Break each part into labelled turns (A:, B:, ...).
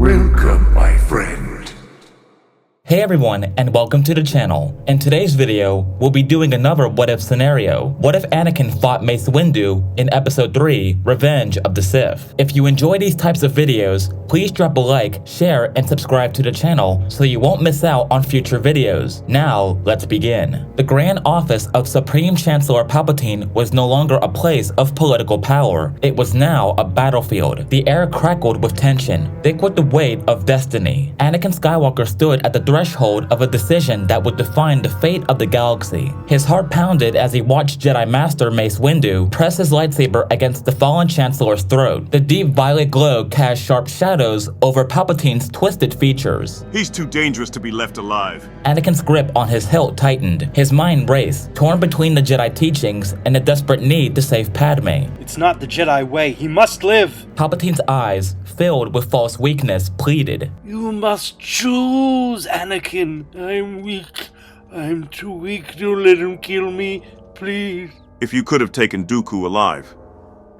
A: Welcome, my friend.
B: Hey everyone, and welcome to the channel. In today's video, we'll be doing another what-if scenario. What if Anakin fought Mace Windu in Episode 3, Revenge of the Sith? If you enjoy these types of videos, please drop a like, share, and subscribe to the channel so you won't miss out on future videos. Now, let's begin. The Grand Office of Supreme Chancellor Palpatine was no longer a place of political power. It was now a battlefield. The air crackled with tension, thick with the weight of destiny. Anakin Skywalker stood at the threshold of a decision that would define the fate of the galaxy. His heart pounded as he watched Jedi Master Mace Windu press his lightsaber against the fallen Chancellor's throat. The deep violet glow cast sharp shadows over Palpatine's twisted features.
C: He's too dangerous to be left alive.
B: Anakin's grip on his hilt tightened. His mind raced, torn between the Jedi teachings and the desperate need to save Padme.
D: It's not the Jedi way. He must live.
B: Palpatine's eyes, filled with false weakness, pleaded.
D: You must choose, Anakin. I'm weak. I'm too weak to let him kill me. Please.
C: If you could have taken Dooku alive,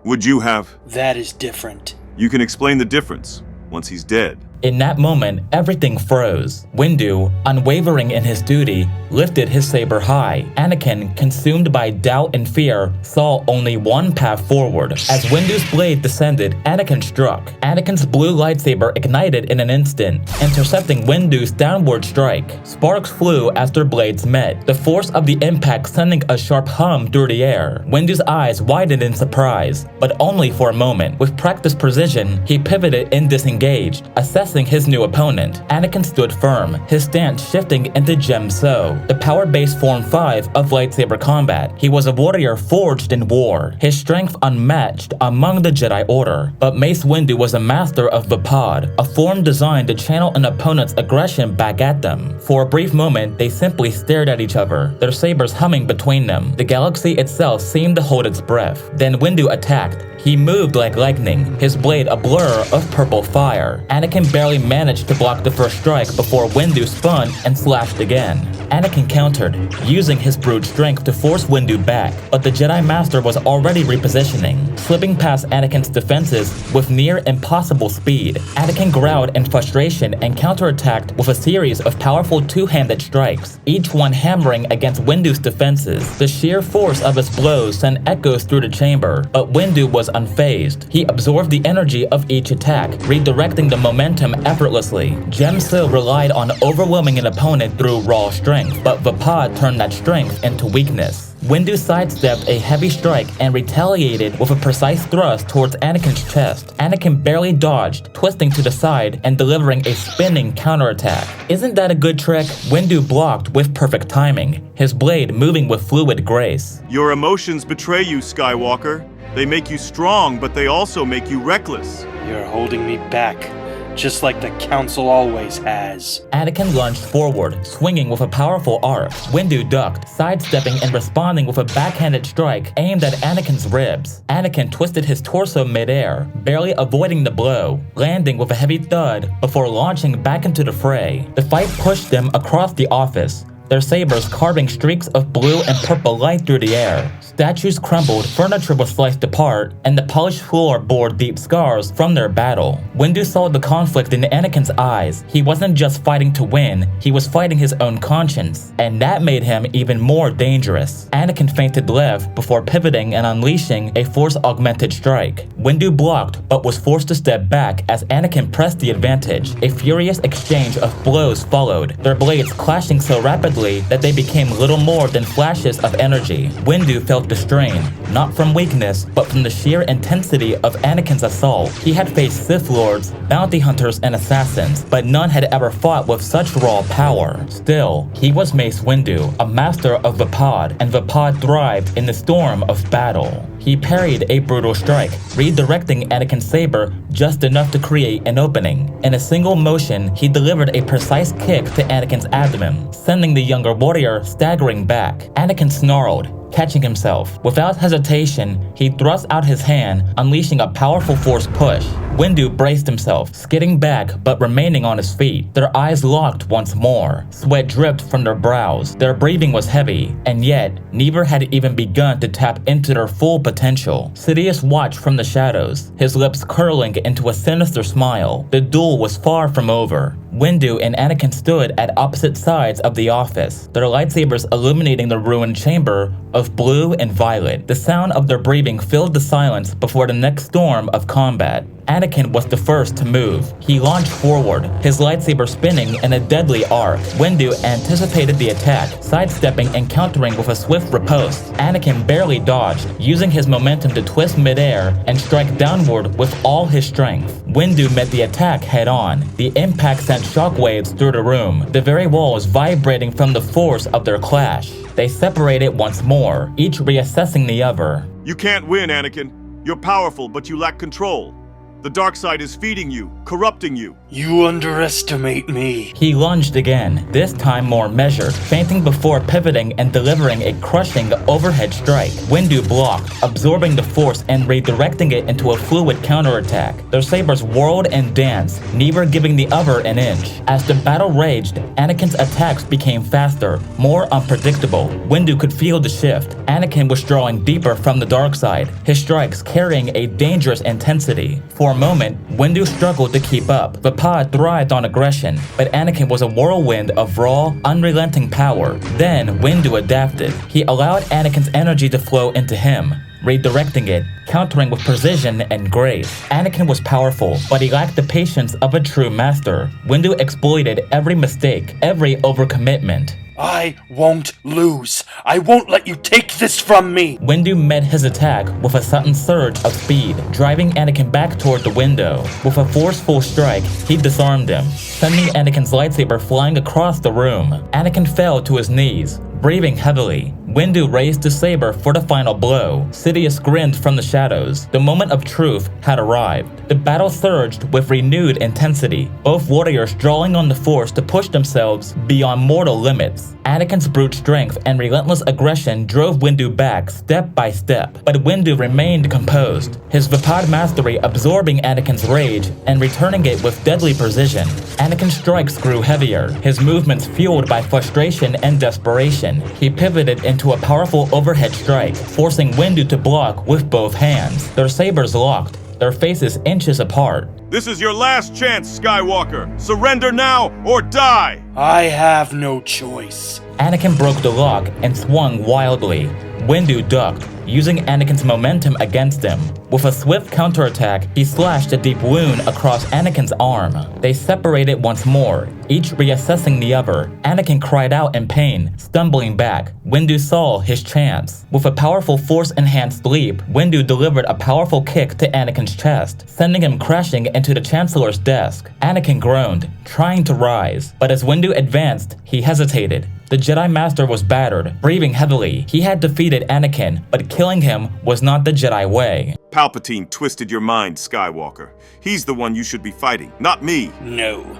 C: would you have?
D: That is different.
C: You can explain the difference once he's dead.
B: In that moment, everything froze. Windu, unwavering in his duty, lifted his saber high. Anakin, consumed by doubt and fear, saw only one path forward. As Windu's blade descended, Anakin struck. Anakin's blue lightsaber ignited in an instant, intercepting Windu's downward strike. Sparks flew as their blades met, the force of the impact sending a sharp hum through the air. Windu's eyes widened in surprise, but only for a moment. With practiced precision, he pivoted and disengaged, assessing his new opponent. Anakin stood firm, his stance shifting into Djem So, the power-based Form 5 of lightsaber combat. He was a warrior forged in war, his strength unmatched among the Jedi Order. But Mace Windu was a master of Vaapad, a form designed to channel an opponent's aggression back at them. For a brief moment, they simply stared at each other, their sabers humming between them. The galaxy itself seemed to hold its breath. Then Windu attacked. He moved like lightning, his blade a blur of purple fire. Anakin barely managed to block the first strike before Windu spun and slashed again. Anakin countered, using his brute strength to force Windu back, but the Jedi Master was already repositioning, slipping past Anakin's defenses with near impossible speed. Anakin growled in frustration and counterattacked with a series of powerful two-handed strikes, each one hammering against Windu's defenses. The sheer force of his blows sent echoes through the chamber, but Windu was unfazed. He absorbed the energy of each attack, redirecting the momentum effortlessly. Djem So relied on overwhelming an opponent through raw strength, but Vaapad turned that strength into weakness. Windu sidestepped a heavy strike and retaliated with a precise thrust towards Anakin's chest. Anakin barely dodged, twisting to the side and delivering a spinning counterattack. Isn't that a good trick? Windu blocked with perfect timing, his blade moving with fluid grace.
C: Your emotions betray you, Skywalker. They make you strong, but they also make you reckless.
D: You're holding me back, just like the Council always has.
B: Anakin lunged forward, swinging with a powerful arc. Windu ducked, sidestepping and responding with a backhanded strike aimed at Anakin's ribs. Anakin twisted his torso midair, barely avoiding the blow, landing with a heavy thud before launching back into the fray. The fight pushed them across the office, their sabers carving streaks of blue and purple light through the air. Statues crumbled, furniture was sliced apart, and the polished floor bore deep scars from their battle. Windu saw the conflict in Anakin's eyes. He wasn't just fighting to win, he was fighting his own conscience, and that made him even more dangerous. Anakin feinted left before pivoting and unleashing a force-augmented strike. Windu blocked, but was forced to step back as Anakin pressed the advantage. A furious exchange of blows followed, their blades clashing so rapidly that they became little more than flashes of energy. Windu felt the strain, not from weakness, but from the sheer intensity of Anakin's assault. He had faced Sith Lords, bounty hunters, and assassins, but none had ever fought with such raw power. Still, he was Mace Windu, a master of Vaapad, and Vaapad thrived in the storm of battle. He parried a brutal strike, redirecting Anakin's saber just enough to create an opening. In a single motion, he delivered a precise kick to Anakin's abdomen, sending the younger warrior staggering back. Anakin snarled, catching himself. Without hesitation, he thrust out his hand, unleashing a powerful force push. Windu braced himself, skidding back but remaining on his feet. Their eyes locked once more. Sweat dripped from their brows. Their breathing was heavy, and yet neither had even begun to tap into their full potential. potential. Sidious watched from the shadows, his lips curling into a sinister smile. The duel was far from over. Windu and Anakin stood at opposite sides of the office, their lightsabers illuminating the ruined chamber of blue and violet. The sound of their breathing filled the silence before the next storm of combat. Anakin was the first to move. He launched forward, his lightsaber spinning in a deadly arc. Windu anticipated the attack, sidestepping and countering with a swift riposte. Anakin barely dodged, using his momentum to twist midair and strike downward with all his strength. Windu met the attack head-on. The impact sent shockwaves through the room, the very walls vibrating from the force of their clash. They separated once more, each reassessing the other.
C: You can't win, Anakin. You're powerful, but you lack control. The dark side is feeding you, corrupting you.
D: You underestimate me.
B: He lunged again, this time more measured, feinting before pivoting and delivering a crushing overhead strike. Windu blocked, absorbing the force and redirecting it into a fluid counterattack. Their sabers whirled and danced, neither giving the other an inch. As the battle raged, Anakin's attacks became faster, more unpredictable. Windu could feel the shift. Anakin was drawing deeper from the dark side, his strikes carrying a dangerous intensity. For a moment, Windu struggled to keep up. Vaapad thrived on aggression, but Anakin was a whirlwind of raw, unrelenting power. Then, Windu adapted. He allowed Anakin's energy to flow into him, redirecting it, countering with precision and grace. Anakin was powerful, but he lacked the patience of a true master. Windu exploited every mistake, every overcommitment.
D: I won't lose. I won't let you take this from me.
B: Windu met his attack with a sudden surge of speed, driving Anakin back toward the window. With a forceful strike, he disarmed him, sending Anakin's lightsaber flying across the room. Anakin fell to his knees, breathing heavily. Windu raised the saber for the final blow. Sidious grinned from the shadows. The moment of truth had arrived. The battle surged with renewed intensity, both warriors drawing on the Force to push themselves beyond mortal limits. Anakin's brute strength and relentless aggression drove Windu back step by step, but Windu remained composed, his Vaapad mastery absorbing Anakin's rage and returning it with deadly precision. Anakin's strikes grew heavier, his movements fueled by frustration and desperation. He pivoted into a powerful overhead strike, forcing Windu to block with both hands. Their sabers locked, their faces inches apart.
C: This is your last chance, Skywalker. Surrender now or die!
D: I have no choice.
B: Anakin broke the lock and swung wildly. Windu ducked, using Anakin's momentum against him. With a swift counterattack, he slashed a deep wound across Anakin's arm. They separated once more, each reassessing the other. Anakin cried out in pain, stumbling back. Windu saw his chance. With a powerful Force-enhanced leap, Windu delivered a powerful kick to Anakin's chest, sending him crashing into the Chancellor's desk. Anakin groaned, trying to rise, but as Windu advanced, he hesitated. The Jedi Master was battered, breathing heavily. He had defeated Anakin, but killing him was not the Jedi way.
C: Palpatine twisted your mind, Skywalker. He's the one you should be fighting, not me.
D: No,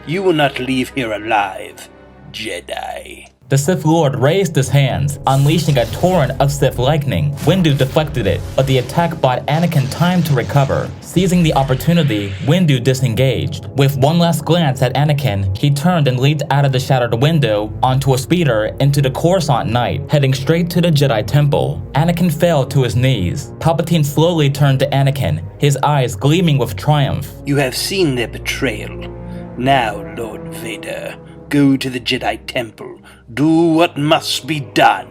D: you will not leave here alive, Jedi.
B: The Sith Lord raised his hands, unleashing a torrent of Sith lightning. Windu deflected it, but the attack bought Anakin time to recover. Seizing the opportunity, Windu disengaged. With one last glance at Anakin, he turned and leaped out of the shattered window onto a speeder into the Coruscant night, heading straight to the Jedi Temple. Anakin fell to his knees. Palpatine slowly turned to Anakin, his eyes gleaming with triumph.
D: You have seen their betrayal. Now, Lord Vader, go to the Jedi Temple. Do what must be done.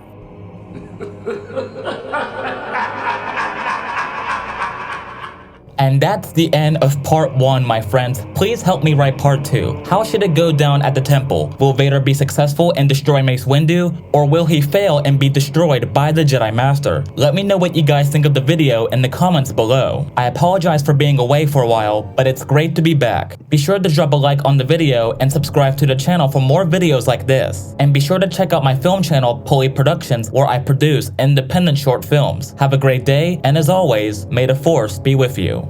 B: And that's the end of part 1, my friends. Please help me write part 2. How should it go down at the temple? Will Vader be successful and destroy Mace Windu? Or will he fail and be destroyed by the Jedi Master? Let me know what you guys think of the video in the comments below. I apologize for being away for a while, but it's great to be back. Be sure to drop a like on the video and subscribe to the channel for more videos like this. And be sure to check out my film channel, Pulley Productions, where I produce independent short films. Have a great day, and as always, may the Force be with you.